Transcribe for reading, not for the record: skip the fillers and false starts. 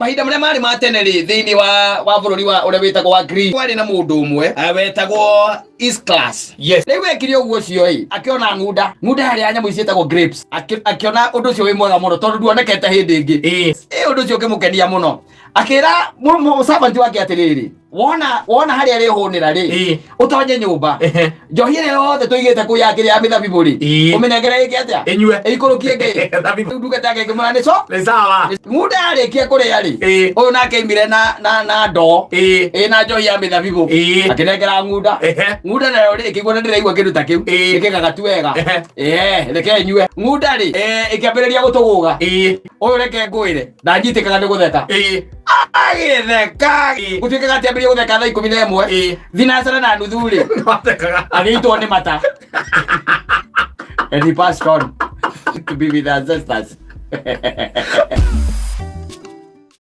mahinda maria mari ma tene ri thiini wa bururi wa uria witagwo wa Greece wari na mundu umwe wetagwo East Class. Yes. Riu ekire uguo cio akiona ngunda yari ya nyamu icietagwo grapes akiona undu ucio wi mwega muno tondu nduonekete hindi ingi undu ucio ukimukenia muno akira servant wake atiriri wona haria ri hunira ri utonye nyumba njohi ire yothe tuigite ku yakire ya mithabibu ri umenengere iki atia inyue ikurukie ngi ndugete yake kimwana ni sawa ngunda arikia kuria ri uyu nake imire na ndo na njohi ya mithabibu akinengera ngunda nayo ri kigwana ndiraigua kindu ta kiu ikigaga tu wega reke nyue ngunda ri ikiambiriria gutuguga uyu reke ngwire ndanjitikaga ni gutheka agitheka gutuikaga atiambirie gutheka thaa 11 thinacara na nuthu ri agitwo ni mata and he passed on to be with our ancestors.